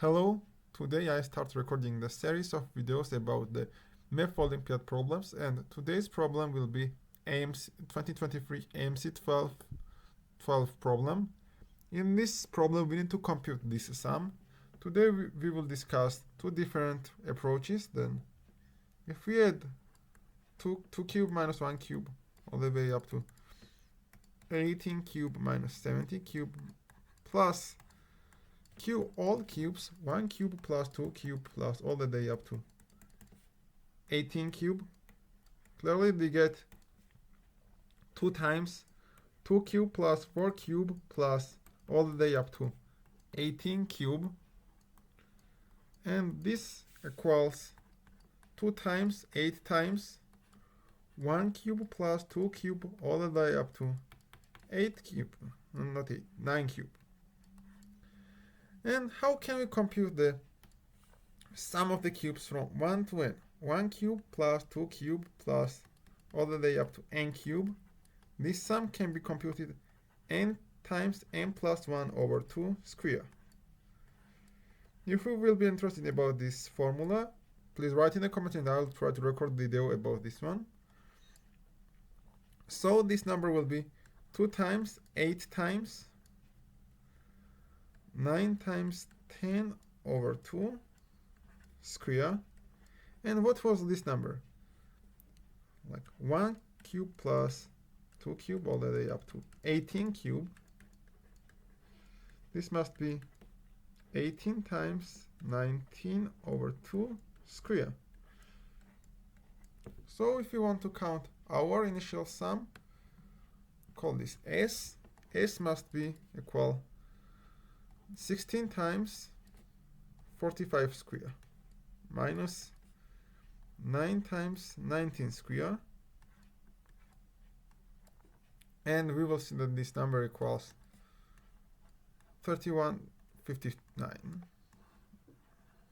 Hello, today I start recording the series of videos about the Math Olympiad problems, and today's problem will be AMC 2023 AMC12 problem. In this problem we need to compute this sum. Today we will discuss two different approaches. Then if we add 2 cube minus 1 cube all the way up to 18 cube minus 70 cube plus all cubes, 1 cube plus 2 cube plus all the way up to 18 cube. Clearly we get 2 times 2 cube plus 4 cube plus all the way up to 18 cube. And this equals 2 times 8 times 1 cube plus 2 cube all the way up to 8 cube, not 8, 9 cube. And how can we compute the sum of the cubes from 1 to n? 1 cube plus 2 cube plus all the way up to n cube. This sum can be computed n times n plus 1 over 2 square. If you will be interested about this formula, please write in the comments and I will try to record video about this one. So this number will be 2 times 8 times 9 times 10 over 2 square. And what was this number? Like 1 cube plus 2 cube all the way up to 18 cube. This must be 18 times 19 over 2 square. So if you want to count our initial sum, call this S. S must be equal 16 times 45 square minus 9 times 19 square, and we will see that this number equals 3159.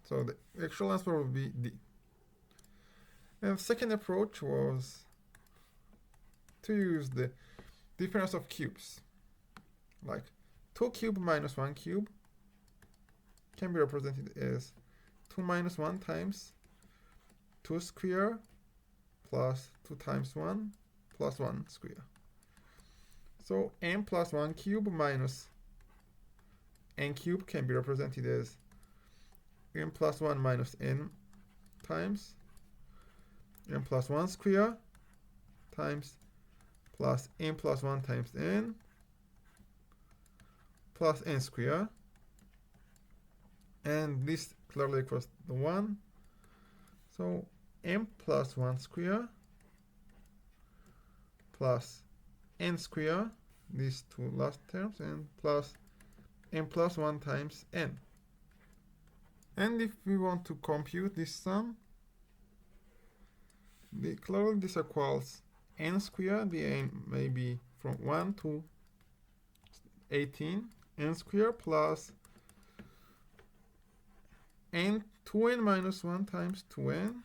So the actual answer will be D. And the second approach was to use the difference of cubes, like 2 cube minus 1 cube can be represented as 2 minus 1 times 2 square plus 2 times 1 plus 1 square. So n plus 1 cube minus n cube can be represented as n plus 1 minus n times n plus 1 square times plus n plus 1 times n plus n square, and this clearly equals the 1. So n plus 1 square plus n square, these two last terms, and plus n plus 1 times n. And if we want to compute this sum, clearly this equals n square. The n may be from 1 to 18, n square plus n 2n minus 1 times 2n.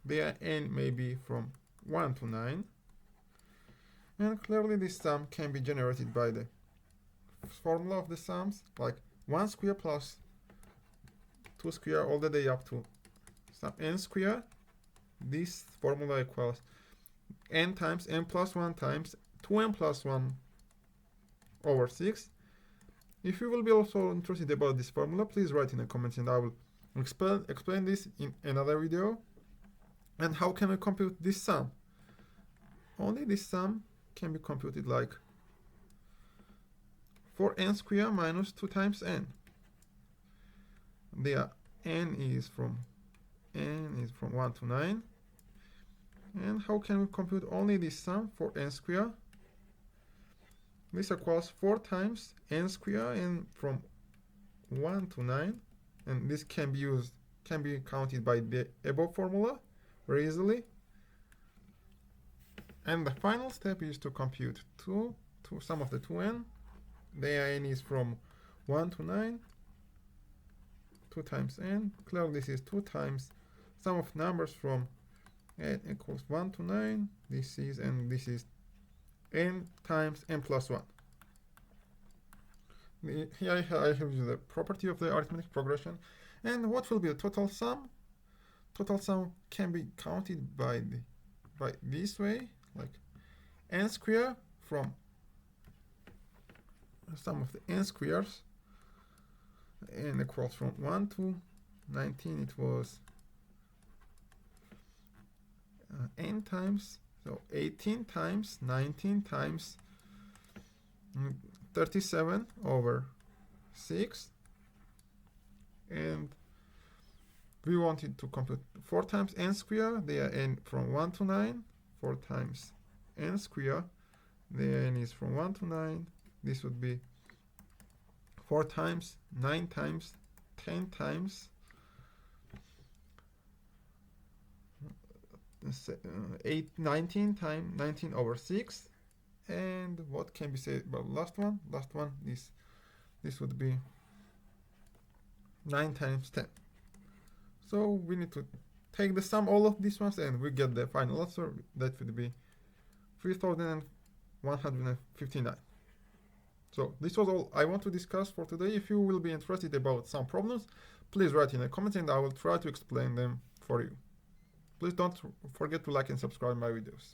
The n may be from 1 to 9. And clearly this sum can be generated by the formula of the sums, like 1 square plus 2 square all the way up to some n square. This formula equals n times n plus 1 times 2n plus 1 over 6. If you will be also interested about this formula, please write in the comments and I will explain this in another video. And how can we compute this sum? Only this sum can be computed like for n square minus 2 times n. There n is from 1 to 9. And how can we compute only this sum for n square? This equals 4 times n square, and from 1 to 9, and this can be counted by the above formula very easily. And the final step is to compute sum of the 2n. The n is from 1 to 9, 2 times n. Clearly this is 2 times sum of numbers from n equals 1 to 9. This is n times n plus 1. Here I have the property of the arithmetic progression. And what will be the total sum? Total sum can be counted by this way, like n square from sum of the n squares, n equals from 1 to 19. It was n times, so 18 times 19 times 37 over 6, and we wanted to compute 4 times n square. They are n from 1 to 9. 4 times n square, the n is from 1 to 9. This would be 4 times 9 times 10 times 19 times 19 over 6. And what can be said about last one? Last one is this would be 9 times 10. So we need to take the sum all of these ones and we get the final answer. That would be 3159. So this was all I want to discuss for today. If you will be interested about some problems, please write in the comments and I will try to explain them for you. Please don't forget to like and subscribe my videos.